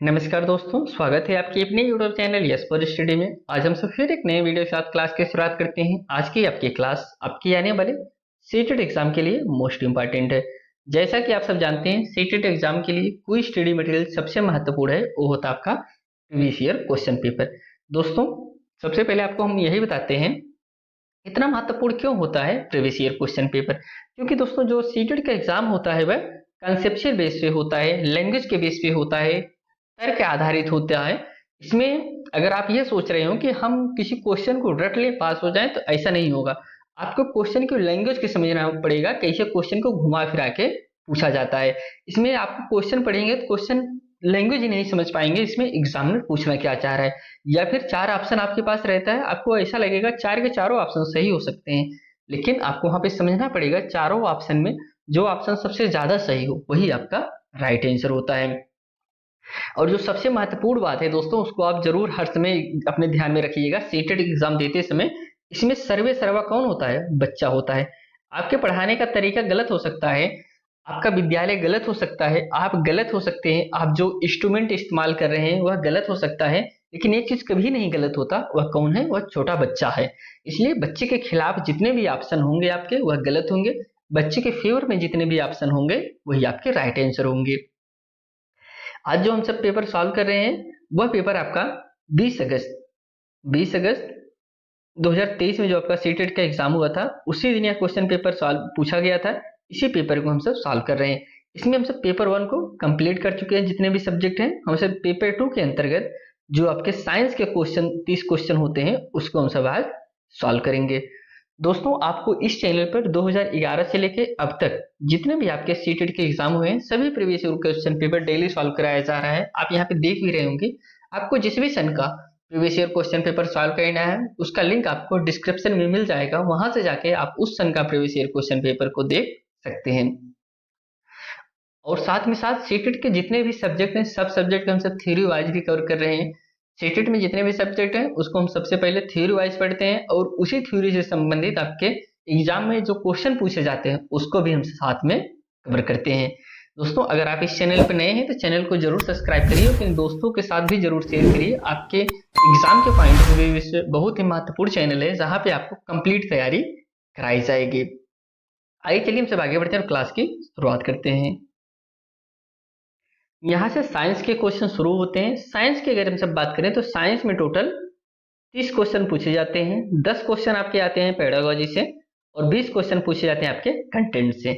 नमस्कार दोस्तों, स्वागत है आपके अपने YouTube channel yes for study में। आज हम सब फिर एक नए वीडियो के साथ क्लास की शुरुआत करते हैं। आज की आपकी क्लास आपकी आने वाले सीटेट एग्जाम के लिए मोस्ट इंपॉर्टेंट है। जैसा कि आप सब जानते हैं, सीटेट एग्जाम के लिए कोई स्टडी मटेरियल सबसे महत्वपूर्ण है, वो होता है आपका प्रीवियस ईयर क्वेश्चन पेपर। दोस्तों, सबसे पहले आपको हम यही बताते हैं इतना महत्वपूर्ण क्यों होता है प्रीवियस ईयर क्वेश्चन पेपर। क्योंकि दोस्तों, जो सीटेट का एग्जाम होता है वह कंसेप्चुअल बेस पे होता है, लैंग्वेज के बेस पे होता है, तर्क आधारित होता है। इसमें अगर आप ये सोच रहे हो कि हम किसी क्वेश्चन को रट ले पास हो जाए, तो ऐसा नहीं होगा। आपको क्वेश्चन की लैंग्वेज को समझना पड़ेगा, कैसे क्वेश्चन को घुमा फिरा के पूछा जाता है। इसमें आप क्वेश्चन पढ़ेंगे तो क्वेश्चन लैंग्वेज ही नहीं समझ पाएंगे, इसमें एग्जामिनर पूछना क्या चाह रहा है। या फिर चार ऑप्शन आपके पास रहता है, आपको ऐसा लगेगा चार के चारों ऑप्शन सही हो सकते हैं, लेकिन आपको वहां पे समझना पड़ेगा चारों ऑप्शन में जो ऑप्शन सबसे ज्यादा सही हो वही आपका राइट आंसर होता है। और जो सबसे महत्वपूर्ण बात है दोस्तों, उसको आप जरूर हर समय अपने ध्यान में रखिएगा। सीटेट एग्जाम देते समय इसमें सर्वे सर्वा कौन होता है? बच्चा होता है। आपके पढ़ाने का तरीका गलत हो सकता है, आपका विद्यालय गलत हो सकता है, आप गलत हो सकते हैं, आप जो इंस्ट्रूमेंट इस्तेमाल कर रहे हैं वह गलत हो सकता है, लेकिन एक चीज कभी नहीं गलत होता, वह कौन है? वह छोटा बच्चा है। इसलिए बच्चे के खिलाफ जितने भी ऑप्शन होंगे आपके वह गलत होंगे, बच्चे के फेवर में जितने भी ऑप्शन होंगे वही आपके राइट आंसर होंगे। आज जो हम सब पेपर सॉल्व कर रहे हैं वह पेपर आपका 20 अगस्त 2023 में जो आपका सीटेट का एग्जाम हुआ था, उसी दिन यह क्वेश्चन पेपर सॉल्व पूछा गया था। इसी पेपर को हम सब सॉल्व कर रहे हैं। इसमें हम सब पेपर 1 को कंप्लीट कर चुके हैं, जितने भी सब्जेक्ट हैं। हम सब पेपर 2 के अंतर्गत जो आपके साइंस के क्वेश्चन 30 क्वेश्चन होते हैं उसको हम सब आज सॉल्व करेंगे। दोस्तों, आपको इस चैनल पर 2011 से लेके अब तक जितने भी आपके सीटेट के एग्जाम हुए हैं सभी previous year question paper daily solve कराया जा रहा है। आप यहाँ पे देख भी रहे होंगे। आपको जिस भी सन का previous year question paper solve करना है उसका लिंक आपको डिस्क्रिप्शन में मिल जाएगा, वहां से जाके आप उस सन का प्रीवियस ईयर क्वेश्चन पेपर को देख सकते हैं। और साथ में साथ सीटेट के जितने भी सब्जेक्ट हैं सब सब्जेक्ट हम सब थ्योरी वाइज भी कवर कर रहे हैं। सीटेट में जितने भी सब्जेक्ट हैं उसको हम सबसे पहले थ्योरी वाइज पढ़ते हैं, और उसी थ्योरी से संबंधित आपके एग्जाम में जो क्वेश्चन पूछे जाते हैं उसको भी हम साथ में कवर करते हैं। दोस्तों, अगर आप इस चैनल पर नए हैं तो चैनल को जरूर सब्सक्राइब करिए और अपने दोस्तों के साथ भी जरूर शेयर करिए। आपके एग्जाम के पॉइंट ऑफ व्यू से बहुत ही महत्वपूर्ण चैनल है जहाँ पे आपको कंप्लीट तैयारी कराई जाएगी। आइए चलिए हम सब आगे बढ़ते हैं और क्लास की शुरुआत करते हैं। यहाँ से साइंस के क्वेश्चन शुरू होते हैं। साइंस की अगर हम सब बात करें तो साइंस में टोटल 30 क्वेश्चन पूछे जाते हैं। 10 क्वेश्चन आपके आते हैं पेडागोजी से और 20 क्वेश्चन पूछे जाते हैं आपके कंटेंट से।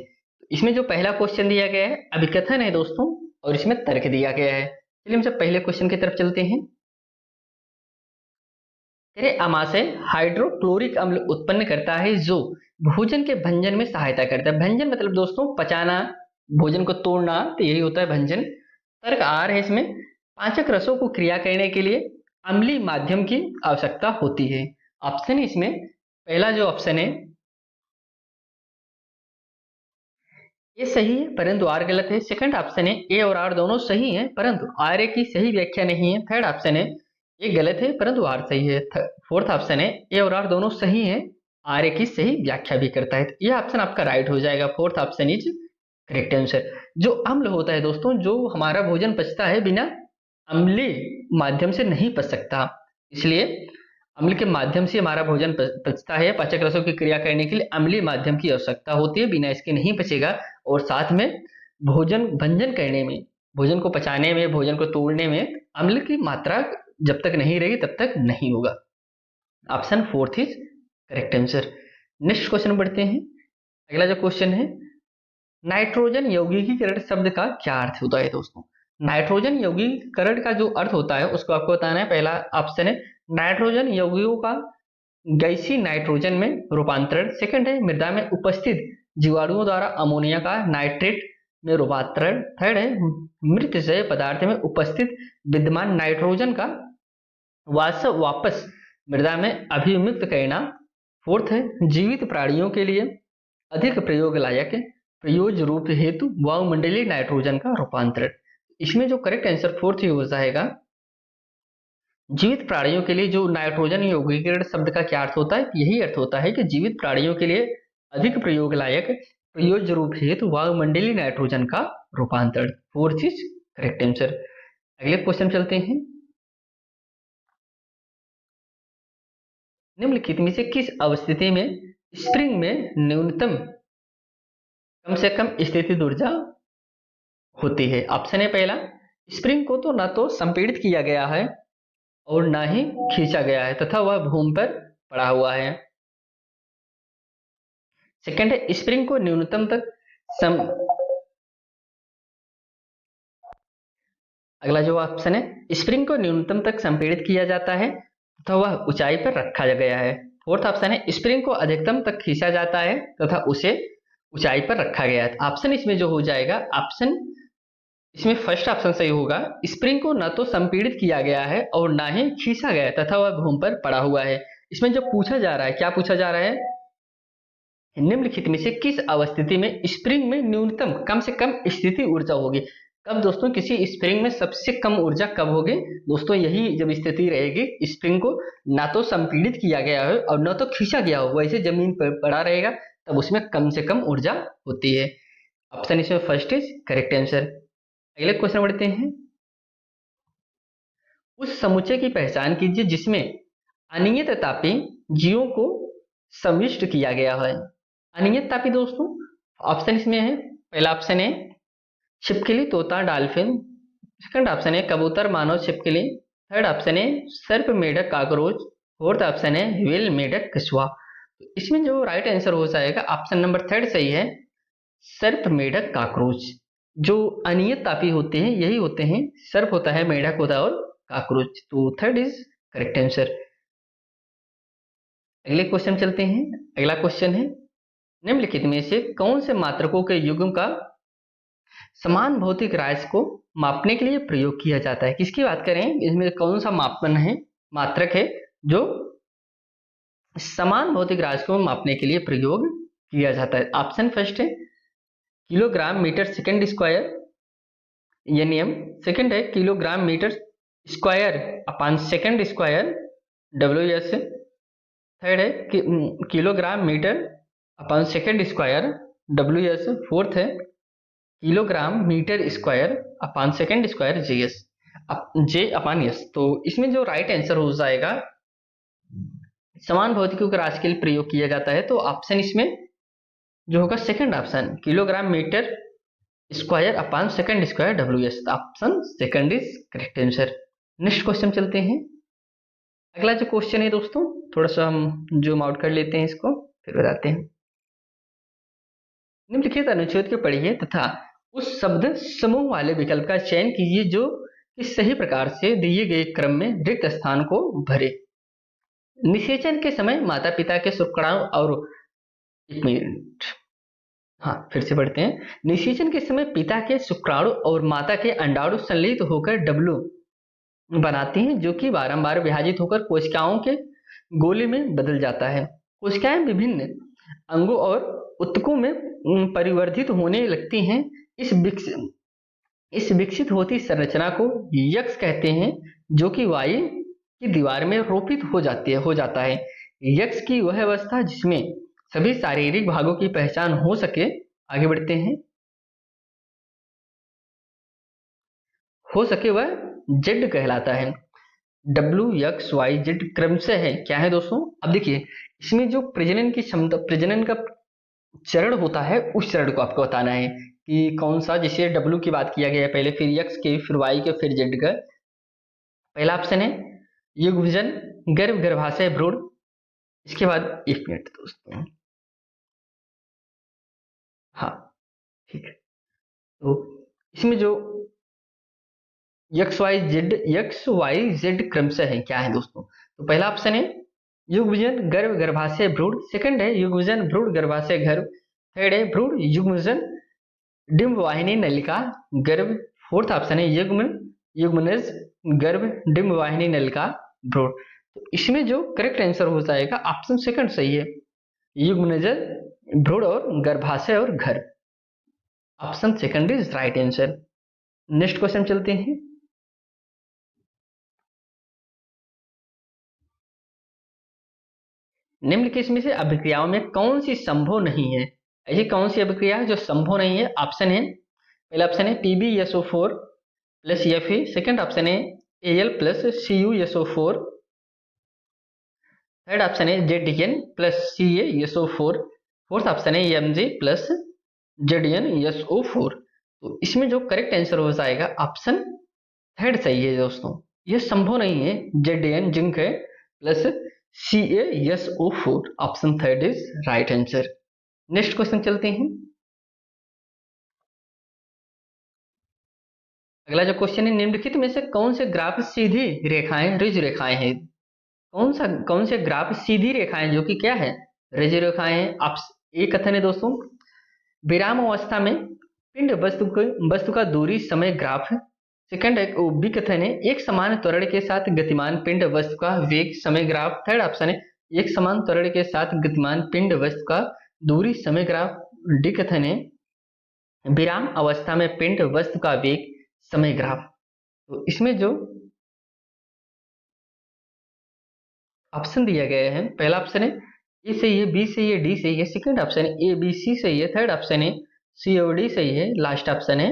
इसमें जो पहला क्वेश्चन दिया गया है अभिकथन है दोस्तों, और इसमें तर्क दिया गया है। चलिए हम सब पहले क्वेश्चन की तरफ चलते हैं। तेरे आमाशय हाइड्रोक्लोरिक अम्ल उत्पन्न करता है जो भोजन के भंजन में सहायता करता है। भंजन मतलब दोस्तों पचाना, भोजन को तोड़ना, तो यही होता है भंजन। तर्क आर है इसमें, पाचक रसों को क्रिया करने के लिए अम्लीय माध्यम की आवश्यकता होती है। ऑप्शन इसमें पहला जो ऑप्शन है ये सही है परंतु आर गलत है। सेकंड ऑप्शन है ए और आर दोनों सही हैं परंतु आर ए की सही व्याख्या नहीं है। थर्ड ऑप्शन है ए गलत है परंतु आर सही है। फोर्थ ऑप्शन है ए और आर दोनों सही हैं, आर ए की सही व्याख्या भी करता है। तो यह ऑप्शन आपका राइट हो जाएगा। Fourth option is correct answer. जो अम्ल होता है दोस्तों, जो हमारा भोजन पचता है बिना अम्लीय माध्यम से नहीं पच सकता, इसलिए अम्ल के माध्यम से हमारा भोजन पचता है। पाचक रसों की क्रिया करने के लिए अम्लीय माध्यम की आवश्यकता होती है, बिना इसके नहीं पचेगा। और साथ में भोजन भंजन करने में, भोजन को पचाने में, भोजन को तोड़ने में अम्ल की मात्रा जब तक नहीं रहेगी तब तक नहीं होगा। Option fourth is correct answer. Next question बढ़ते हैं। अगला जो क्वेश्चन है, नाइट्रोजन यौगिकीकरण शब्द का क्या अर्थ होता है दोस्तों? नाइट्रोजन यौगिकीकरण का जो अर्थ होता है उसको आपको बताना है। पहला ऑप्शन है नाइट्रोजन यौगिकों का गैसीय नाइट्रोजन में रूपांतरण। सेकंड है मृदा में उपस्थित जीवाणुओं द्वारा अमोनिया का नाइट्रेट में रूपांतरण। थर्ड है मृत जैव पदार्थ में उपस्थित विद्यमान नाइट्रोजन का वापस मृदा में अभिमुक्त करना। फोर्थ है जीवित प्राणियों के लिए अधिक प्रयोग लायक प्रयोज्य रूप हेतु वायुमंडलीय नाइट्रोजन का रूपांतरण। इसमें जो करेक्ट आंसर फोर्थ ही हो जाएगा। जीवित प्राणियों के लिए जो नाइट्रोजन यौगिकीकरण शब्द का क्या अर्थ होता है? यही अर्थ होता है कि जीवित प्राणियों के लिए अधिक प्रयोग लायक प्रयोज्य रूप हेतु वायुमंडलीय नाइट्रोजन का रूपांतरण। Fourth is correct answer. अगले क्वेश्चन चलते हैं। निम्नलिखित में से किस अवस्थिति में स्प्रिंग में न्यूनतम कम से कम स्थितिज ऊर्जा होती है? ऑप्शन है पहला, स्प्रिंग को तो ना तो संपीड़ित किया गया है और ना ही खींचा गया है तथा वह भूमि पर पड़ा हुआ है। सेकंड है, स्प्रिंग को न्यूनतम तक अगला जो ऑप्शन है, स्प्रिंग को न्यूनतम तक संपीड़ित किया जाता है तथा वह ऊंचाई पर रखा गया है। फोर्थ ऑप्शन है, स्प्रिंग को अधिकतम तक खींचा जाता है तथा उसे ऊंचाई पर रखा गया है। ऑप्शन इसमें जो हो जाएगा, ऑप्शन इसमें फर्स्ट ऑप्शन सही होगा। स्प्रिंग को न तो संपीड़ित किया गया है और ना ही खींचा गया तथा वह भूमि पर पड़ा हुआ है। इसमें जो पूछा जा रहा है, क्या पूछा जा रहा है, निम्नलिखित में से किस अवस्थिति में स्प्रिंग में न्यूनतम कम से कम स्थिति ऊर्जा होगी? कब दोस्तों किसी स्प्रिंग में सबसे कम ऊर्जा कब होगी? दोस्तों यही जब स्थिति रहेगी, स्प्रिंग को ना तो संपीड़ित किया गया हो और ना तो खींचा गया हो, वैसे जमीन पर पड़ा रहेगा, तब उसमें कम से कम ऊर्जा होती है। ऑप्शन इसमें फर्स्ट इज करेक्ट आंसर। अगले क्वेश्चन बढ़ते हैं। उस समुच्चय की पहचान कीजिए जिसमें अनियत तापी जीवों को समाविष्ट किया गया है। अनियत तापी दोस्तों, ऑप्शन इसमें है, पहला ऑप्शन है छिपकली, तोता, डॉल्फिन। सेकंड ऑप्शन है कबूतर, मानव, छिपकली। थर्ड ऑप्शन है सर्प, मेढक, कॉकरोच। फोर्थ ऑप्शन है व्हेल, मेढक, कछुआ। इसमें जो राइट आंसर हो जाएगा ऑप्शन नंबर थर्ड सही है, सर्प, मेढक, कॉकरोच। जो अनियत तापी होते हैं यही होते हैं, सर्प होता है, मेढक होता है और कॉकरोच। तो थर्ड इज करेक्ट आंसर। अगले क्वेश्चन चलते हैं। अगला क्वेश्चन है, निम्नलिखित में से कौन से मात्रकों के युग्म का समान भौतिक राशि को मापने के लिए प्रयोग किया जाता है? किसकी बात करें, इसमें कौन सा मापन है, मात्रक है जो समान भौतिक राशि को मापने के लिए प्रयोग किया जाता है? ऑप्शन फर्स्ट है किलोग्राम मीटर सेकंड स्क्वायर, ये नियम। सेकंड है kilogram metre square upon second square, WS। Third है kilogram metre upon second square, WS। Fourth है kilogram metre square upon second square, JS, J upon S। तो इसमें जो right answer हो जाएगा, समान भौतिकों के राशि के लिए प्रयोग किया जाता है, तो ऑप्शन इसमें जो होगा second option, kilogram metre square upon second square, WS। Option second is correct answer. Next question चलते हैं। अगला जो क्वेश्चन है दोस्तों, थोड़ा सा हम जूम आउट कर लेते हैं इसको, फिर बताते हैं। निम्नलिखित अनुच्छेद को पढ़िए तथा उस शब्द समूह वाले विकल्प का चयन कीजिए जो इस सही प्रकार से दिए गए क्रम में रिक्त स्थान को भरे। निषेचन के समय माता पिता के शुक्राणु और, एक मिनट, हाँ फिर से पढ़ते हैं। निषेचन के समय पिता के शुक्राणु और माता के अंडाणु संलित होकर डब्लू बनाते हैं जो कि बारंबार विभाजित होकर कोशिकाओं के गोले में बदल जाता है। कोशिकाएं विभिन्न अंगों और उत्तकों में परिवर्धित होने लगती हैं। इस विकसित होती संरचना को यक्ष कहते हैं जो कि वायु की दीवार में रोपित हो जाता है। यक्ष की वह अवस्था जिसमें सभी शारीरिक भागों की पहचान हो सके। आगे बढ़ते हैं। हो सके वह जेड कहलाता है। WXYZ क्रमशः है, क्या है दोस्तों? अब देखिए इसमें जो प्रजनन की क्षमता, प्रजनन का चरण होता है, उस चरण को आपको बताना है कि कौन सा। जैसे W की बात किया गया है पहले, फिर X के, फिर Y के, फिर Z का। पहला ऑप्शन है युग्मजन, गर्भाशय, भ्रूण। इसके बाद एक मिनट दोस्तों, हाँ ठीक है। तो इसमें जो XYZ क्रमशः है, क्या है दोस्तों? तो पहला ऑप्शन है युग्मजन, गर्भाशय, भ्रूण। सेकंड है युग्मजन, भ्रूण, गर्भाशय, गर्भ। थर्ड है भ्रूण, युग्मजन, डिंब वाहिनी, नलिका, गर्भ। फोर्थ ऑप्शन है युग्मनज, गर्भ, डिंब वाहिनी, नलिका, भ्रूण। तो इसमें जो करेक्ट आंसर हो जाएगा ऑप्शन सेकंड सही है, युग्मनज, भ्रूण और गर्भाशय और गर्भ। Option second is right answer. Next question चलते हैं। निम्नलिखित में से अभिक्रियाओं में कौन सी संभव नहीं है? ऐसी कौन सी अभिक्रिया है जो संभव नहीं है? ऑप्शन है, पहला ऑप्शन है PbSO4, plus Fe, second option है Al plus CuSO4, third option है ZN plus CaSO4, fourth option है Mg प्लस ZnSO4। तो इसमें जो करेक्ट आंसर हो जाएगा ऑप्शन थर्ड सही है दोस्तों। ये संभव नहीं है, ZN जिंक है plus CaSO4, option third is right answer. Next question चलते हैं। अगला जो क्वेश्चन है, निम्नलिखित में से कौन से ग्राफ सीधी रेखाएं रिज रेखाएं हैं? कौन से ग्राफ सीधी रेखाएं जो कि क्या है, रिज रेखाएं हैं? आप एक कथन है दोस्तों, विराम अवस्था में पिंड वस्तु का दूरी समय ग्राफ है। सेकंड एक बी कथन है, एक समान त्वरण के साथ गतिमान पिंड वस्तु का वेग समय ग्राफ। थर्ड ऑप्शन है, एक समान त्वरण के साथ गतिमान पिंड वस्तु का दूरी समय ग्राफ। डी कथन है, विराम अवस्था में पिंड वस्तु का वेग समय ग्राफ। तो इसमें जो ऑप्शन दिया गया है, पहला ऑप्शन है ए सही है, बी सही है, डी सही है, सेकंड ऑप्शन है ए बी सी सही है, थर्ड ऑप्शन है सी और डी सही है, लास्ट ऑप्शन है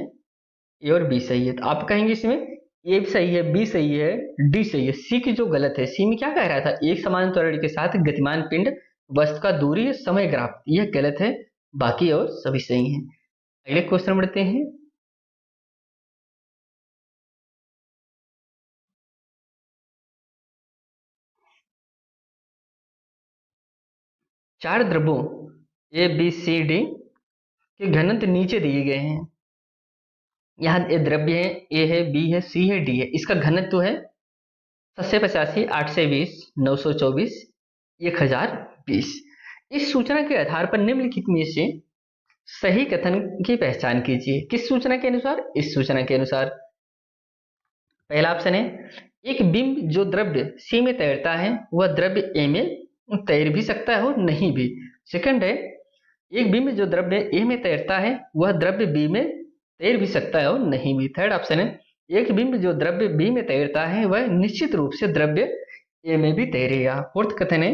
ए और बी सही है। तो आप कहेंगे इसमें ए सही है, बी सही है, डी सही है, सी की जो गलत है, सी में क्या कह रहा था, एक समान त्वरण के साथ गतिमान पिंड वस्तु का दूरी समय ग्राफ, यह गलत है, बाकी और सभी सही है। अगले क्वेश्चन बढ़ते हैं। चार द्रव्यों ए बी सी डी के घनत्व नीचे दिए गए हैं। यहाँ ये द्रव्य है, ए है, बी है, सी है, डी है। इसका घनत्व है 785, 820, 924, 1020। इस सूचना के आधार पर निम्नलिखित में से सही कथन की पहचान कीजिए। किस सूचना के अनुसार? इस सूचना के अनुसार। पहला ऑप्शन है, एक बिंब जो द्रव्य सी में तैरता है वह द्रव्य ए में तैर भी सकता है और नहीं भी। सेकंड है, एक बिंब जो द्रव्य ए में तैरता है वह द्रव्य बी में तैर भी सकता है और नहीं भी। थर्ड ऑप्शन है, एक बिंब जो द्रव्य बी में तैरता है वह निश्चित रूप से द्रव्य ए में भी तैरेगा। फोर्थ कथन है,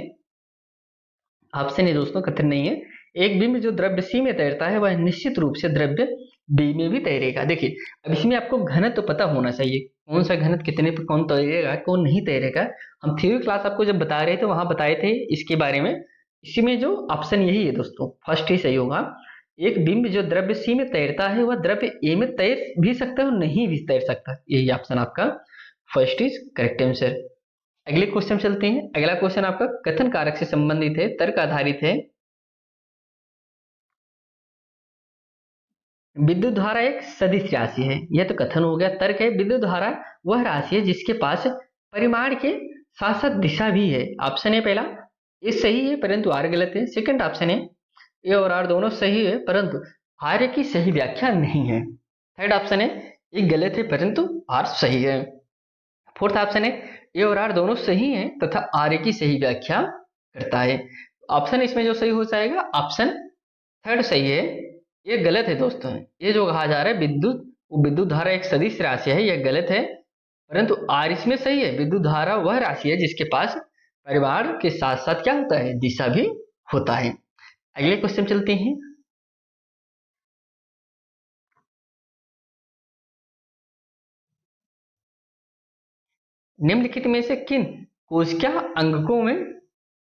ऑप्शन है दोस्तों, कथन नहीं है, एक बिंब जो द्रव्य सी में तैरता है वह निश्चित रूप से द्रव्य बी में भी तैरेगा। देखिए अब इसमें आपको घनत्व तो पता होना चाहिए, कौन सा घनत्व कितने पर कौन तैरेगा कौन नहीं तैरेगा। हम थ्योरी क्लास आपको जब बता रहे थे वहां बताए थे इसके बारे में। इसी में जो ऑप्शन यही है दोस्तों, फर्स्ट ही सही होगा। एक बिंब जो द्रव्य सी में तैरता है वह द्रव्य ए में तैर भी सकता है और नहीं भी तैर सकता, यही ऑप्शन आपका फर्स्ट इज करेक्ट आंसर। अगले क्वेश्चन चलते हैं। अगला क्वेश्चन आपका कथन कारक से संबंधित है, तर्क आधारित है। विद्युत धारा एक सदिश राशि है, यह तो कथन हो गया। तर्क है, विद्युत धारा वह राशि है जिसके पास परिमाण के साथ साथ दिशा भी है। ऑप्शन है पहला, ये सही है परंतु आर गलत है। सेकंड ऑप्शन है ए और आर दोनों सही है परंतु आर की सही व्याख्या नहीं है। थर्ड ऑप्शन है ये गलत है परंतु आर सही है। फोर्थ ऑप्शन है ए और आर दोनों सही है तथा आर की सही व्याख्या करता है। ऑप्शन इसमें जो सही हो जाएगा ऑप्शन थर्ड सही है, ये गलत है दोस्तों। ये जो कहा जा रहा है विद्युत धारा एक सदिश राशि है, यह गलत है परंतु आर इसमें सही है। विद्युत धारा वह राशि है जिसके पास परिमाण के साथ साथ क्या होता है, दिशा भी होता है। अगले क्वेश्चन चलते हैं। निम्नलिखित में से किन कोशिका अंगकों में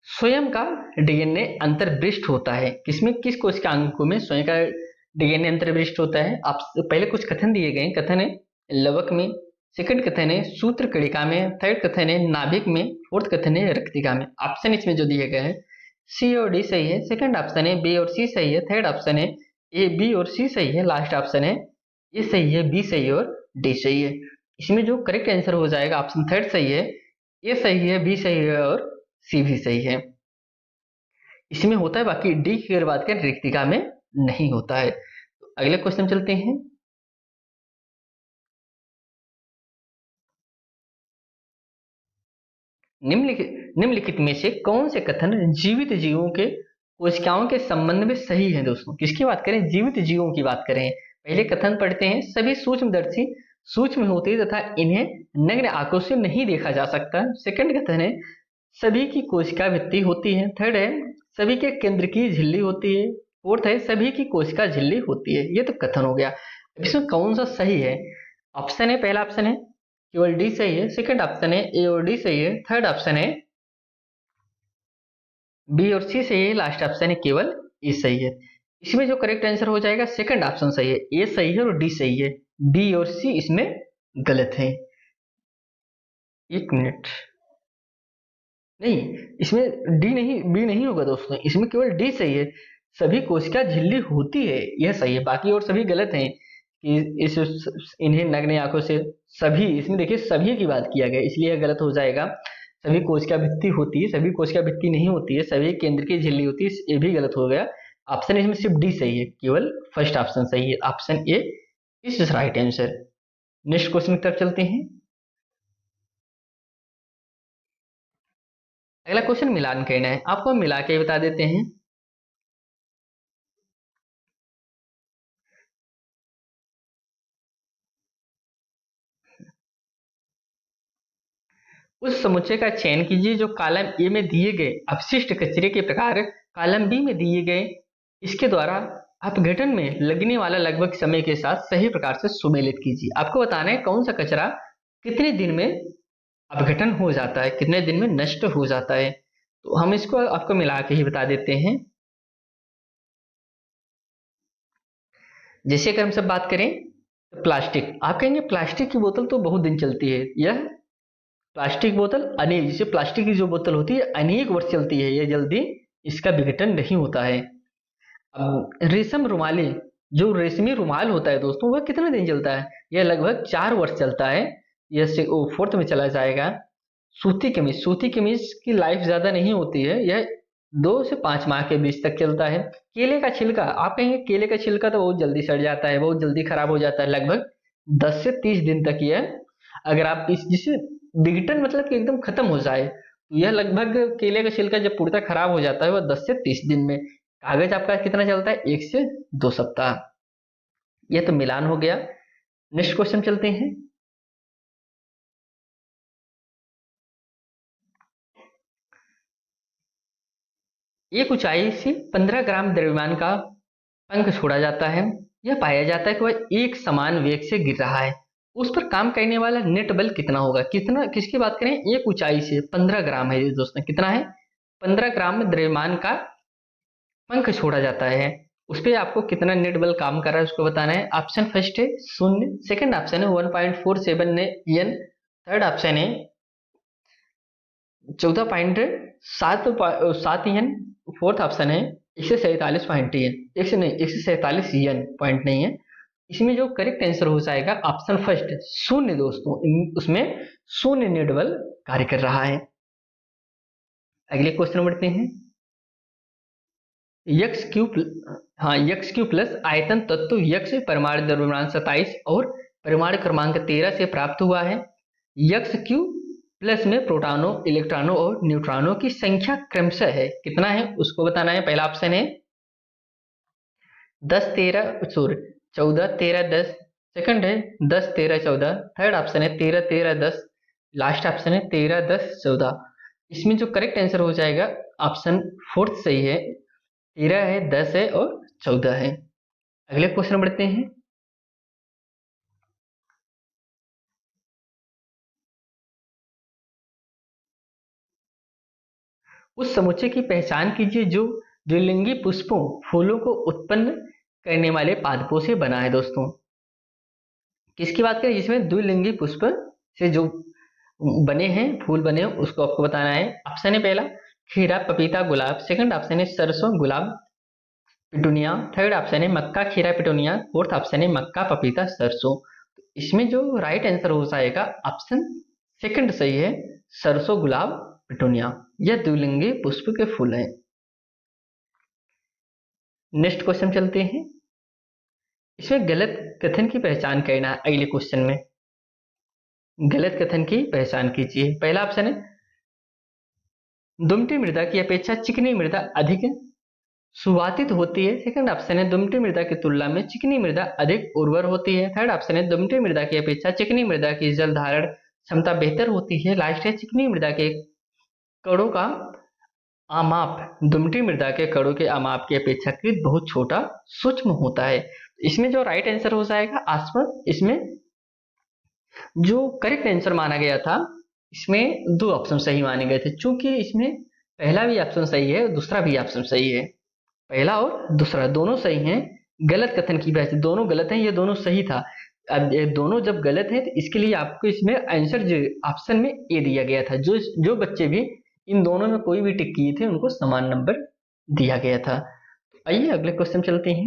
स्वयं का डीएनए अंतर्वृष्ट होता है? किसमें, किस कोशिका अंगकों में स्वयं का डीएनए अंतर्वृष्ट होता है? आप पहले कुछ कथन दिए गए। कथन है लवक में, सेकंड कथन है सूत्र कणिका में, थर्ड कथन है नाभिक में, फोर्थ कथन है रक्तिका में। ऑप्शन इसमें जो दिए गए हैं सी और डी सही है, सेकंड ऑप्शन है बी और सी सही है, थर्ड ऑप्शन है ए बी और सी सही है, लास्ट ऑप्शन है ए सही है, बी सही है और डी सही है। इसमें जो करेक्ट आंसर हो जाएगा ऑप्शन थर्ड सही है, ए सही है, बी सही है और सी भी सही है। इसमें होता है, बाकी डी की अगर बात करें रिक्तिका में नहीं होता है। तो अगले क्वेश्चन चलते हैं। निम्नलिखित में से कौन से कथन जीवित जीवों के कोशिकाओं के संबंध में सही है? दोस्तों किसकी बात करें, जीवित जीवों की बात करें। पहले कथन पढ़ते हैं, सभी सूक्ष्मदर्शी सूक्ष्म होते तथा इन्हें नग्न आंखों से नहीं देखा जा सकता। सेकंड कथन है सभी की कोशिका भित्ति होती है। थर्ड है सभी के केंद्र की झिल्ली होती है। फोर्थ है सभी की कोशिका झिल्ली होती है। ये तो कथन हो गया। इसमें कौन सा सही है? ऑप्शन है, पहला ऑप्शन है केवल डी सही है, सेकंड ऑप्शन है ए और डी सही है, थर्ड ऑप्शन है बी और सी सही है, लास्ट ऑप्शन है केवल ए सही है। इसमें जो करेक्ट आंसर हो जाएगा सेकंड ऑप्शन सही है, ए सही है और डी सही है, डी और सी इसमें गलत है। एक मिनट, नहीं इसमें डी नहीं, बी नहीं होगा दोस्तों, इसमें केवल डी सही है। सभी कोशिका झिल्ली होती है यह सही है, बाकी और सभी गलत हैं कि इस इन्हें नग्न आंखों से सभी, इसमें देखिए सभी की बात किया गया इसलिए यह गलत हो जाएगा। सभी कोशिका भित्ति होती है, सभी कोशिका भित्ति नहीं होती है, सभी केंद्र की झिल्ली होती है, ये भी गलत हो गया। ऑप्शन इसमें सिर्फ डी सही है, केवल फर्स्ट ऑप्शन सही है, option A is right answer. Next question की तरफ चलते हैं। अगला क्वेश्चन मिलान करना है, आपको हम मिला के बता देते हैं। उस समुच्चय का चयन कीजिए जो कॉलम ए में दिए गए अपशिष्ट कचरे के प्रकार कॉलम बी में दिए गए इसके द्वारा अपघटन में लगने वाला लगभग समय के साथ सही प्रकार से सुमेलित कीजिए। आपको बताना है कौन सा कचरा कितने दिन में अपघटन हो जाता है, कितने दिन में नष्ट हो जाता है। तो हम इसको आपको मिला के ही बता देते हैं। जैसे अगर हम सब बात करें प्लास्टिक, आप कहेंगे प्लास्टिक की बोतल तो बहुत दिन चलती है, यह प्लास्टिक बोतल अनेक, जैसे प्लास्टिक की जो बोतल होती है अनेक वर्ष चलती है, यह जल्दी इसका विघटन नहीं होता है। अब रेशम रुमाली, जो रेशमी रुमाल होता है दोस्तों वह कितने दिन चलता है, यह लगभग 4 वर्ष चलता है, यह से फोर्थ में चला जाएगा। सूती कमीज, सूती कमीज की लाइफ ज्यादा नहीं होती है, यह 2 से 5 माह के बीच तक चलता है। केले का छिलका, आप कहेंगे केले का छिलका तो बहुत जल्दी सड़ जाता है, बहुत जल्दी खराब हो जाता है, लगभग 10 से 30 दिन तक यह, अगर आप इस जिसे विघटन मतलब कि एकदम खत्म हो जाए तो यह लगभग केले का छिलका जब पूर्णतः खराब हो जाता है वह 10 से 30 दिन में। कागज आपका कितना चलता है, 1 से 2 सप्ताह। यह तो मिलान हो गया। नेक्स्ट क्वेश्चन चलते हैं। एक ऊंचाई से 15 ग्राम द्रव्यमान का पंख छोड़ा जाता है, यह पाया जाता है कि वह एक समान वेग से गिर रहा है, उस पर काम करने वाला नेट बल कितना होगा। कितना, किसकी बात करें, एक ऊंचाई से 15 ग्राम है दोस्तों, कितना है 15 ग्राम द्रव्यमान का पंख छोड़ा जाता है, उस पर आपको कितना नेट बल काम कर रहा है उसको बताना है। ऑप्शन फर्स्ट है 0, सेकंड ऑप्शन है 1.47 एन, थर्ड ऑप्शन है 14.7 एन, फोर्थ ऑप्शन है 147.एन, एक से नहीं 147 एन पॉइंट नहीं है। इसमें जो करेक्ट आंसर हो जाएगा ऑप्शन फर्स्ट 0 दोस्तों, उसमें 0 नेट बल कार्य कर रहा है। अगले क्वेश्चन बढ़ते हैं। यक्स क्यू, हाँ यक्स क्यू प्लस आयतन तत्व यक्स परमाणु द्रव्यमान 27 और परमाणु क्रमांक 13 से प्राप्त हुआ है। यक्स क्यू प्लस में प्रोटॉनों, इलेक्ट्रॉनों और न्यूट्रॉनों की संख्या क्रमशः है, कितना है उसको बताना है। पहला ऑप्शन है 10 13 सॉरी 14 13 10, सेकंड है 10 13 14, थर्ड ऑप्शन है 13 13 10, लास्ट ऑप्शन है 13 10 14। इसमें जो करेक्ट आंसर हो जाएगा ऑप्शन फोर्थ सही है, 13 है, 10 है और 14 है। अगले क्वेश्चन बढ़ते हैं। उस समुच्चय की पहचान कीजिए जो द्विलिंगी पुष्पों, फूलों को उत्पन्न करने वाले पादपों से बना है दोस्तों। किसकी बात करें, जिसमें द्विलिंगी पुष्प से जो बने हैं, फूल बने हैं, उसको आपको बताना है। ऑप्शन है पहला खीरा पपीता गुलाब, सेकंड ऑप्शन है सरसों गुलाब पिटूनिया, थर्ड ऑप्शन है मक्का खीरा पिटूनिया, फोर्थ ऑप्शन है मक्का पपीता सरसों। इसमें जो राइट आंसर हो जाएगा ऑप्शन सेकंड सही है, सरसों गुलाब पिटूनिया, यह द्विलिंगी पुष्प के फूल हैं। नेक्स्ट क्वेश्चन चलते हैं। इसमें गलत कथन की पहचान करना है। अगले क्वेश्चन में गलत कथन की पहचान कीजिए। पहला ऑप्शन है दुमटी मृदा की अपेक्षा चिकनी मृदा अधिक सुवातित होती है, सेकंड ऑप्शन है दुमटी मृदा की तुलना में चिकनी मृदा अधिक उर्वर होती है, थर्ड ऑप्शन है दुमटी मृदा की अपेक्षा चिकनी मृदा की जल धारण क्षमता बेहतर होती है, लास्ट है चिकनी मृदा के कणों का आमाप दुमटी मृदा के कणों के आमाप की अपेक्षाकृत बहुत छोटा सूक्ष्म होता है। इसमें जो राइट आंसर हो जाएगा आसपास, इसमें जो करेक्ट आंसर माना गया था, इसमें दो ऑप्शन सही माने गए थे, चूंकि इसमें पहला भी ऑप्शन सही है, दूसरा भी ऑप्शन सही है। पहला और दूसरा दोनों सही हैं। गलत कथन की वजह से दोनों गलत हैं, ये दोनों सही था। अब ये दोनों जब गलत हैं तो इसके लिए आपको इसमें आंसर जो ऑप्शन में ए दिया गया था। जो जो बच्चे भी इन दोनों में कोई भी टिक किए थे उनको समान नंबर दिया गया था। आइए अगले क्वेश्चन चलते हैं।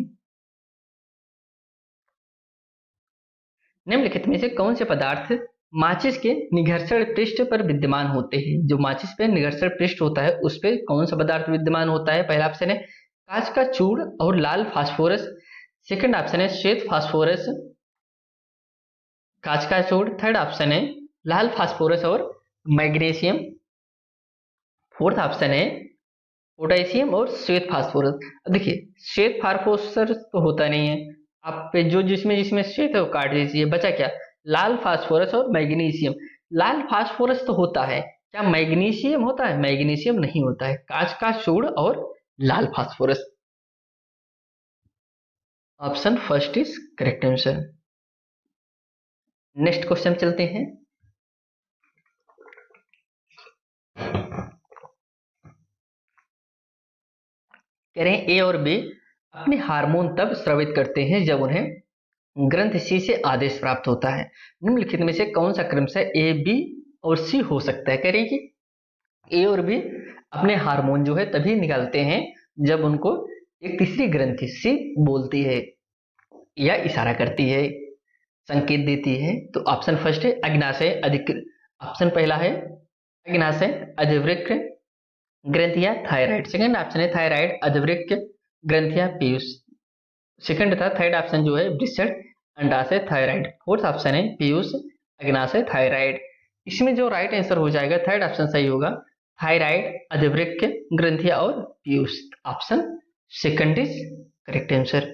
निम्नलिखित में से कौन से पदार्थ माचिस के निघर्षण पृष्ठ पर विद्यमान होते हैं? जो माचिस पे निघर्षण पृष्ठ होता है उस पे कौन सा पदार्थ विद्यमान होता है? पहला ऑप्शन है कांच का चूड़ और लाल फास्फोरस। सेकंड ऑप्शन है श्वेत फास्फोरस, कांच का चूड़। थर्ड ऑप्शन है लाल फास्फोरस और मैग्नीशियम। फोर्थ ऑप्शन है पोटेशियम और श्वेत फास्फोरस। अब देखिए श्वेत फास्फोरस तो होता नहीं है, आप पे जो जिसमें जिसमें श्वेत है वो काट दीजिए, बचा क्या? लाल फास्फोरस और मैग्नीशियम। लाल फास्फोरस तो होता है, क्या मैग्नीशियम होता है? मैग्नीशियम नहीं होता है। कांच का चूड़ और लाल phosphorus. Option first is correct answer. Next question चलते हैं। कह रहे हैं ए और बी अपने हार्मोन तब स्रावित करते हैं जब उन्हें ग्रंथ सी से आदेश प्राप्त होता है। निम्नलिखित में से कौन सा क्रमशः ए बी और सी हो सकता है? कह रहे हैं कि ए और बी अपने हार्मोन जो है तभी निकालते हैं जब उनको एक तीसरी ग्रंथि सी बोलती है या इशारा करती है, संकेत देती है। तो ऑप्शन फर्स्ट है अग्नाशय अधिक, ऑप्शन पहला है अग्नाशय अधिवृक्क ग्रंथिया थायराइड। सेकंड ऑप्शन है थायराइड अधिवृक्क ग्रंथिया पीयूष। सेकंड था थर्ड ऑप्शन जो है वृषण अंडाशय थायराइड। फोर्थ ऑप्शन है पीयूष अग्नाशय थायराइड। इसमें जो राइट आंसर हो जाएगा थर्ड ऑप्शन सही होगा, थायराइड अधिवृक्क ग्रंथिया और Piyush. Option second is correct answer.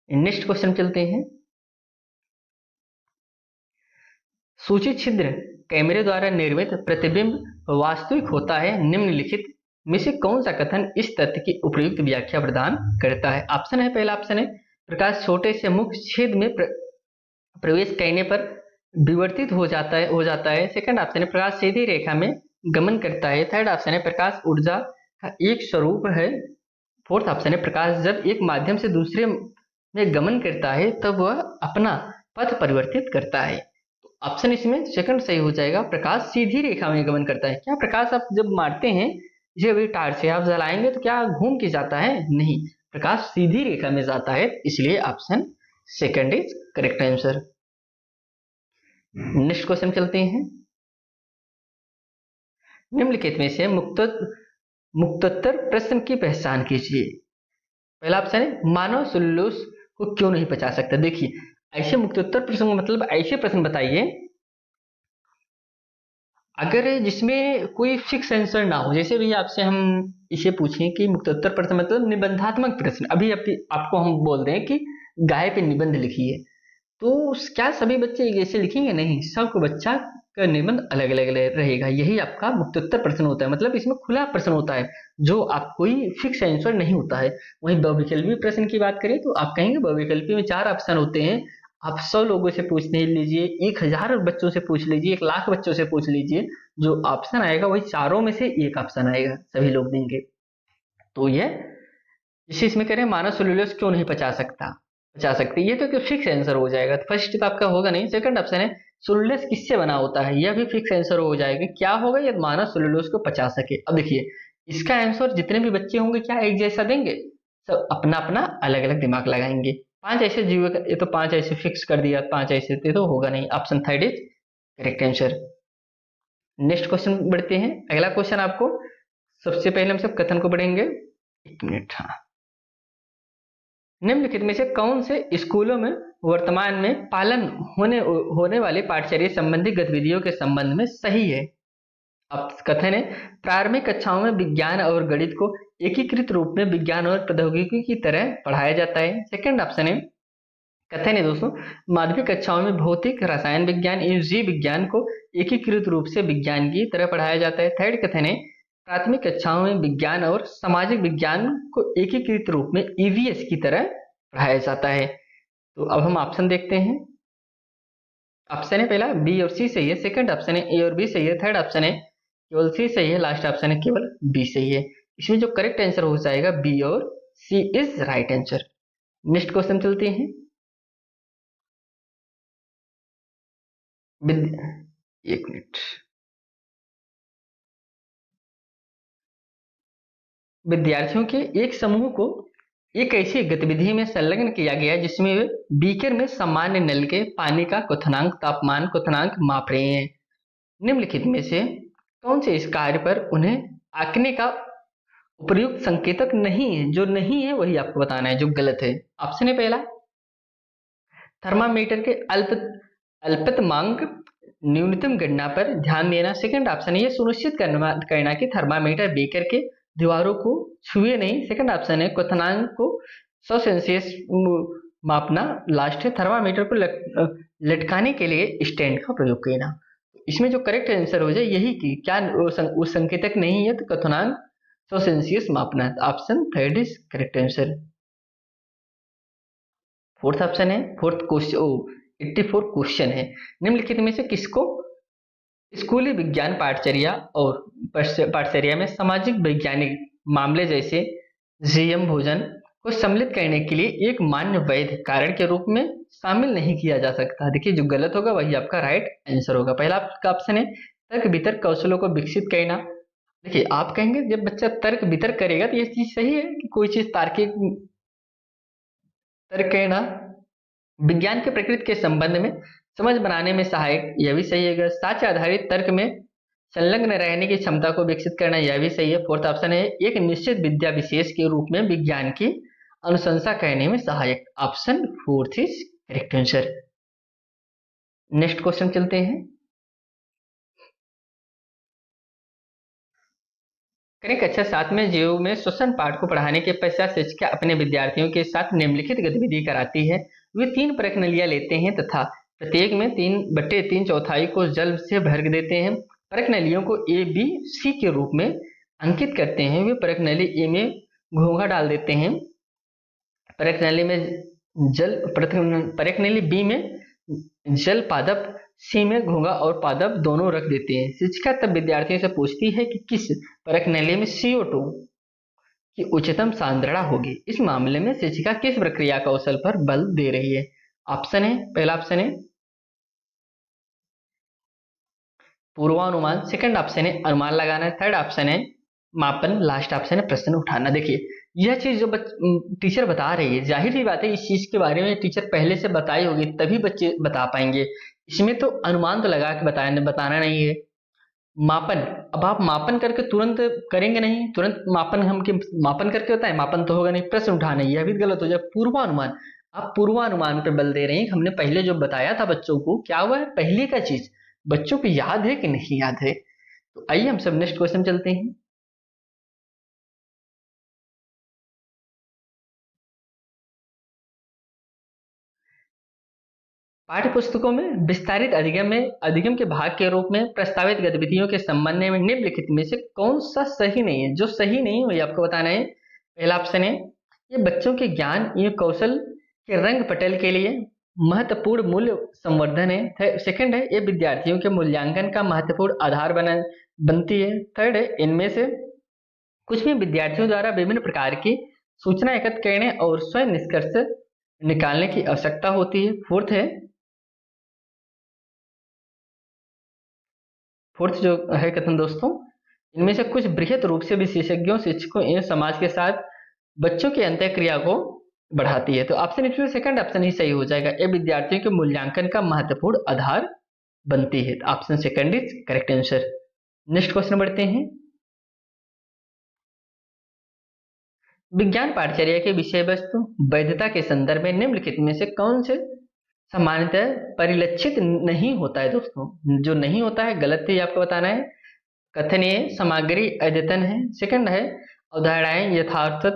Next question चलते हैं। सूचित छिद्र कैमरे द्वारा निर्मित प्रतिबिंब वास्तविक होता है, निम्नलिखित में से कौन सा कथन इस तथ्य की उपयुक्त व्याख्या प्रदान करता है? ऑप्शन है पहला ऑप्शन है प्रकाश छोटे से मुख्य छेद में प्रवेश करने पर विवर्तित हो जाता है। सेकंड ऑप्शन है प्रकाश सीधी रेखा में गमन करता है। थर्ड ऑप्शन है प्रकाश ऊर्जा का एक स्वरूप है। फोर्थ ऑप्शन है प्रकाश जब एक माध्यम से दूसरे में गमन करता है तब वह अपना पथ परिवर्तित करता है। ऑप्शन इसमें सेकंड सही हो जाएगा, प्रकाश सीधी रेखा में गमन करता है। क्या प्रकाश आप जब मारते हैं इसे अभी टार्च से आप जलाएंगे तो क्या घूम के जाता है? नहीं, प्रकाश सीधी रेखा में जाता है, इसलिए option second is correct answer. Next question चलते हैं। निम्नलिखित में से मुक्तोत्तर प्रश्न की पहचान कीजिए। पहला ऑप्शन है मानव सेलुलोज को क्यों नहीं पचा सकता। देखिए ऐसे मुक्तोत्तर प्रश्न मतलब ऐसे प्रश्न बताइए अगर जिसमें कोई फिक्स आंसर ना हो। जैसे भी आपसे हम इसे पूछें कि मुक्तोत्तर प्रश्न मतलब निबंधात्मक प्रश्न, अभी आपको हम बोल रहे हैं कि गाय पे निबंध लिखिए, तो क्या सभी बच्चे जैसे लिखेंगे? नहीं, सबको बच्चा का निबंध अलग अलग रहेगा। यही आपका मुक्तोत्तर प्रश्न होता है, मतलब इसमें खुला प्रश्न होता है जो आप कोई फिक्स आंसर नहीं होता है। वहीं बहुविकल्पी प्रश्न की बात करें तो आप कहेंगे बहुविकल्पी में 4 ऑप्शन होते हैं, आप 100 लोगों से पूछ लीजिए, 1000 बच्चों से पूछ लीजिए, 1,00,000 बच्चों से पूछ लीजिए, जो ऑप्शन आएगा वही चारों में से एक ऑप्शन आएगा, सभी लोग देंगे। तो ये इसे इसमें करें मानव सेलुलोज क्यों नहीं पचा सकती, ये तो फिक्स आंसर हो जाएगा। फर्स्ट तो आपका होगा नहीं। सेकंड ऑप्शन है सेलुलोज किससे बना होता है, यह भी फिक्स आंसर हो जाएगा। क्या होगा? यदि मानव सेलुलोज को पचा सके। अब देखिए इसका आंसर जितने भी बच्चे होंगे क्या एक जैसा देंगे? सब अपना अपना अलग अलग दिमाग लगाएंगे। 5 ऐसे जीव, ये तो 5 ऐसे फिक्स कर दिया, 5 ऐसे तो होगा नहीं। Option third is correct answer. Next question बढ़ते हैं। अगला क्वेश्चन आपको सबसे पहले हम सब कथन को पढ़ेंगे। 1 मिनट। हाँ, निम्नलिखित में से कौन से स्कूलों में वर्तमान में पालन होने वाले पाठ्यचर्या संबंधी गतिविधियों के संबंध में सही है? अब कथन है प्रारंभिक कक्षाओं में विज्ञान और गणित को एकीकृत रूप में विज्ञान और प्रौद्योगिकी की तरह पढ़ाया जाता है। सेकंड ऑप्शन है कथन है दोस्तों माध्यमिक कक्षाओं में भौतिक रसायन विज्ञान एवं जीव विज्ञान को एकीकृत रूप से विज्ञान की तरह पढ़ाया जाता है। थर्ड कथन है प्राथमिक कक्षाओं में विज्ञान और सामाजिक विज्ञान को एकीकृत रूप में ईवीएस की तरह पढ़ाया जाता है। तो अब हम ऑप्शन देखते हैं। ऑप्शन है पहला बी और सी सही है, सेकंड ऑप्शन है ए और बी सही है, थर्ड ऑप्शन है केवल सी सही है, लास्ट ऑप्शन है केवल बी सही है। इसमें जो करेक्ट आंसर हो जाएगा बी और C is right answer. Next question चलते हैं। एक मिनट। विद्यार्थियों के एक समूह को एक ऐसी गतिविधि में संलग्न किया गया जिसमें वे बीकर में सामान्य नल के पानी का क्वथनांक तापमान क्वथनांक माप रहे हैं। निम्नलिखित में से कौन से इस कार्य पर उन्हें आंकने का उपयुक्त संकेतक नहीं है? जो नहीं है वही आपको बताना है, जो गलत है। ऑप्शन है पहला थर्मामीटर के अल्पतमांक न्यूनतम गणना पर ध्यान देना। सेकंड ऑप्शन है ये सुनिश्चित करना कि थर्मामीटर बीकर के दीवारों को छुए नहीं। सेकंड ऑप्शन है क्वथनांक को 100 सेल्सियस मापना। लास्ट है थर्मामीटर को लटकाने के लिए स्टैंड का प्रयोग करना। इसमें जो करेक्ट आंसर हो जाए यही कि क्या उस संकेतक नहीं है तो क्वथनांक 100 सेल्सियस मापना। Option third is correct answer. Fourth option है फोर्थ क्वेश्चन 84 क्वेश्चन है, निम्नलिखित में से किसको स्कूली विज्ञान पाठचर्या और पाठचर्या में सामाजिक वैज्ञानिक मामले जैसे जीएम भोजन को सम्मिलित करने के लिए एक मान्य वैध कारण के रूप में शामिल नहीं किया जा सकता। देखिए जो गलत होगा वही आपका राइट आंसर होगा। पहला आपका ऑप्शन है तर्क वितर्क कौशलों को विकसित करना। देखिए आप कहेंगे जब बच्चा तर्क वितर्क करेगा तो ये चीज सही है कि कोई चीज तार्किक तर्क करना विज्ञान के प्रकृति के संबंध में समझ बनाने में सहायक, यह भी सही है। साक्ष्य आधारित तर्क में संलग्न रहने की क्षमता को विकसित करना, यह भी सही है। फोर्थ ऑप्शन है एक निश्चित विद्या विशेष के रूप में विज्ञान की अनुशंसा करने में सहायक। Option fourth is correct answer. Next question चलते हैं। करें कक्षा 7 में जीव में श्वसन पाठ को पढ़ाने के पश्चात शिक्षिका अपने विद्यार्थियों के साथ निम्नलिखित गतिविधि कराती है। वे 3 प्रश्नलियां लेते हैं तथा प्रत्येक में 3/3 को जल से भर देते हैं। प्रश्नलियों को ए बी सी के रूप में अंकित करते हैं। वे प्रश्नली ए में घोंघा डाल देते हैं, प्रश्नली में जल प्रश्नली बी में जल पादप, सी में घोंघा और पादप दोनों रख देते हैं। शिक्षिका तब विद्यार्थियों से पूछती है कि किस प्रश्नली में CO2 की उच्चतम सांद्रता होगी। इस मामले में शिक्षिका किस प्रक्रिया कौशल पर बल दे रही है? ऑप्शन है पहला ऑप्शन है पूर्वानुमान, सेकंड ऑप्शन है अनुमान लगाना, थर्ड ऑप्शन है मापन, लास्ट ऑप्शन है प्रश्न उठाना। देखिए यह चीज जो टीचर बता रही है, जाहिर सी बात है इस चीज के बारे में टीचर पहले से बताई होगी तभी बच्चे बता पाएंगे। इसमें तो अनुमान तो लगा के बताना नहीं है। मापन, अब आप मापन करके तुरंत करेंगे नहीं, तुरंत मापन करके होता है, मापन तो होगा नहीं, प्रश्न उठाना, यह भी गलत हो जाए। पूर्वानुमान, आप पूर्वानुमान पे बल दे रहे हैं। हमने पहले जो बताया था बच्चों को, क्या हुआ है पहले का चीज बच्चों को याद है कि नहीं याद है? तो आइए हम सब नेक्स्ट क्वेश्चन चलते हैं। पाठ्य पुस्तकों में विस्तारित अधिगम के भाग के रूप में प्रस्तावित गतिविधियों के संबंध में निम्नलिखित में से कौन सा सही नहीं है? जो सही नहीं है वही आपको बताना है। पहला ऑप्शन है ये बच्चों के ज्ञान एवं कौशल के रंग पटल के लिए महत्वपूर्ण मूल्य संवर्धन है। सेकंड है ये विद्यार्थियों के मूल्यांकन का महत्वपूर्ण आधार बनती है। थर्ड है इनमें से कुछ भी विद्यार्थियों द्वारा विभिन्न प्रकार की सूचना एकत्र करने और स्वयं निष्कर्ष निकालने की आवश्यकता होती है। फोर्थ जो है कथन दोस्तों, इनमें से कुछ बृहत रूप से विशेषज्ञों शिक्षकों एवं समाज के साथ बच्चों की अंतःक्रिया को बढ़ाती है। तो ऑप्शन इसमें सेकंड ऑप्शन ही सही हो जाएगा, ये विद्यार्थियों के मूल्यांकन का महत्वपूर्ण आधार बनती है। तो option second is correct answer. Next question बढ़ते हैं। विज्ञान पाठचर्या के विषय वस्तु वैधता के संदर्भ में निम्नलिखित में से कौन से सामान्यतः परिलक्षित नहीं होता है? दोस्तों जो नहीं होता है गलत है, आपको बताना है। कथन ये सामग्री अद्यतन है, सेकंड है अवधारणाएं यथार्थ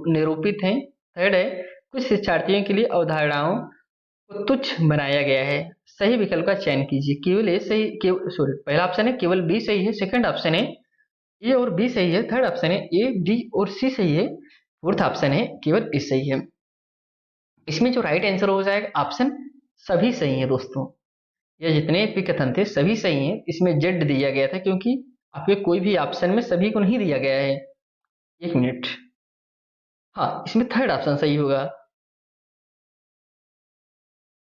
निरूपित हैं, थर्ड है कुछ शिक्षार्थियों के लिए अवधारणाओं को तुच्छ बनाया गया है। सही विकल्प का चयन कीजिए। केवल ए सही, पहला ऑप्शन है केवल बी सही है, सेकंड ऑप्शन है ए और बी सही है, थर्ड ऑप्शन है ए बी और सी सही है, फोर्थ ऑप्शन है केवल ए सही है। इसमें जो राइट आंसर हो जाएगा ऑप्शन सभी सही है दोस्तों। यह जितने भी कथन थे सभी सही हैं। इसमें जेड दिया गया था क्योंकि आपके कोई भी ऑप्शन में सभी को नहीं दिया गया है। एक मिनट, हाँ इसमें थर्ड ऑप्शन सही होगा।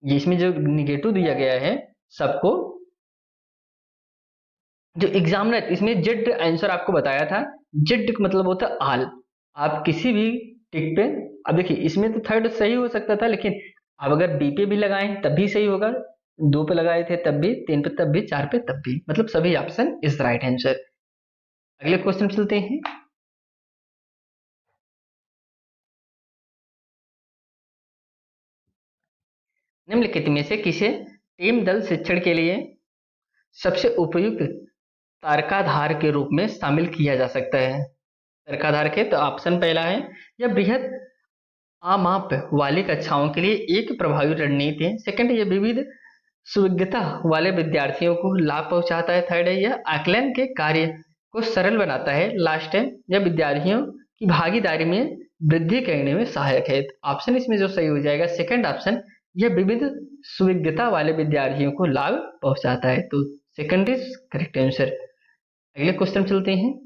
ये इसमें जो निगेटिव दिया गया है सबको, जो एग्जामिनर, इसमें जेड आंसर आपको बताया था। जेड का मतलब होता है ऑल। आप किसी भी टिक पे, अब देखिए इसमें तो थर्ड सही हो सकता था, लेकिन आप अगर बी पे भी लगाएं तब भी सही होगा, दो पे लगाए थे तब भी, तीन पे तब भी, चार पे तब भी, मतलब सभी ऑप्शन इज राइट आंसर। अगले क्वेश्चन चलते हैं। निम्नलिखित में से किसे टीम दल शिक्षण के लिए सबसे उपयुक्त तर्काधार के रूप में शामिल किया जा सकता है? तर्काधार के तो ऑप्शन पहला है, यह बृहद आमाप वाली कक्षाओं के लिए एक प्रभावी रणनीति है। सेकंड, ये विविध सुविज्ञता वाले विद्यार्थियों को लाभ पहुंचाता है। थर्ड है, यह आकलन के कार्य को सरल बनाता है। लास्ट है, यह विद्यार्थियों की भागीदारी में वृद्धि करने में सहायक है। ऑप्शन इसमें जो सही हो जाएगा सेकंड ऑप्शन, यह विविध सुविज्ञता वाले विद्यार्थियों को लाभ पहुंचाता है। तो सेकंड इज करेक्ट आंसर। अगले क्वेश्चन चलते हैं।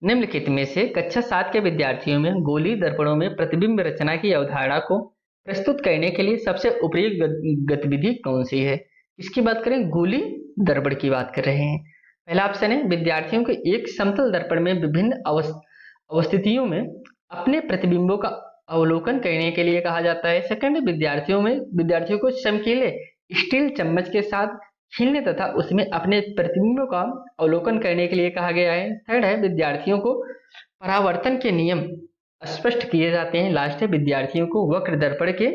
निम्नलिखित में से कक्षा 7 के विद्यार्थियों में गोली दर्पणों में प्रतिबिंब रचना की अवधारणा को प्रस्तुत करने के लिए सबसे उपयुक्त गतिविधि कौन सी है? इसकी बात करें, गोली दर्पण की बात कर रहे हैं। पहला ऑप्शन है, विद्यार्थियों को एक समतल दर्पण में विभिन्न अवस्थितियों में अपने प्रतिबिंबों का अवलोकन करने के लिए कहा जाता है। सेकंड, विद्यार्थियों को चमकीले स्टील चम्मच के साथ छीलने तथा उसमें अपने प्रतिबिंबों का अवलोकन करने के लिए कहा गया है। थर्ड है, विद्यार्थियों को परावर्तन के नियम स्पष्ट किए जाते हैं। लास्ट है, विद्यार्थियों को वक्र दर्पण के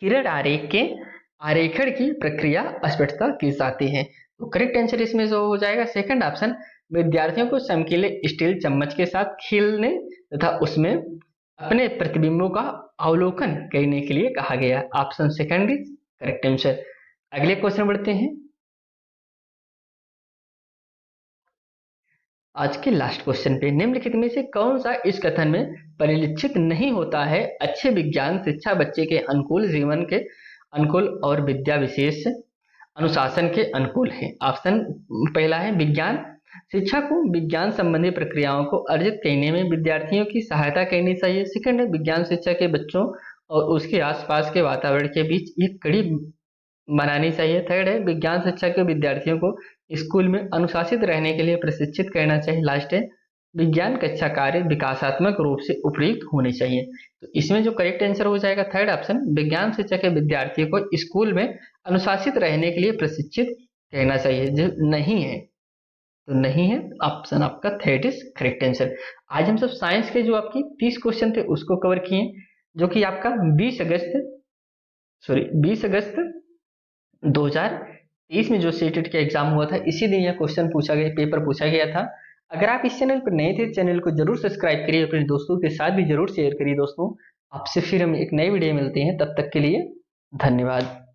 किरण आरेख के आरेखण की प्रक्रिया स्पष्टता की जाती है। तो करेक्ट आंसर इसमें जो हो जाएगा सेकंड ऑप्शन, विद्यार्थियों को चमकीले स्टील चम्मच के साथ खीलने तथा उसमें अपने प्रतिबिंबों का अवलोकन करने के लिए कहा गया। Option second is correct answer. अगले क्वेश्चन बढ़ते हैं। आज के लास्ट क्वेश्चन पे, निम्नलिखित में से कौन सा इस कथन में परिलक्षित नहीं होता है? अच्छे विज्ञान शिक्षा बच्चे के अनुकूल, जीवन के अनुकूल और विद्या विशेष अनुशासन के अनुकूल है। ऑप्शन पहला है, विज्ञान शिक्षा को विज्ञान संबंधी प्रक्रियाओं को अर्जित करने में विद्यार्थियों की सहायता करनी चाहिए। सेकंड है, विज्ञान शिक्षा के बच्चों और उसके आसपास के वातावरण के बीच एक कड़ी बनानी चाहिए। थर्ड है, विज्ञान शिक्षा के विद्यार्थियों को स्कूल में अनुशासित रहने के लिए प्रशिक्षित करना चाहिए। लास्ट है, विज्ञान कक्षा कार्य विकासात्मक रूप से उपयुक्त होने चाहिए। तो इसमें जो करेक्ट आंसर हो जाएगा थर्ड ऑप्शन, विज्ञान शिक्षा के विद्यार्थियों को स्कूल में अनुशासित रहने के लिए प्रशिक्षित करना चाहिए। जो नहीं है तो नहीं है, ऑप्शन आपका थर्ड इज करेक्ट आंसर। आज हम सब साइंस के जो आपकी 30 क्वेश्चन थे उसको कवर किए, जो कि आपका 20 अगस्त 2023 में जो सीटेट का एग्जाम हुआ था, इसी दिन यह क्वेश्चन पूछा गया, पेपर पूछा गया था। अगर आप इस चैनल पर नए थे, चैनल को जरूर सब्सक्राइब करिए, अपने दोस्तों के साथ भी जरूर शेयर करिए। दोस्तों, आपसे फिर हम एक नई वीडियो मिलते हैं, तब तक के लिए धन्यवाद।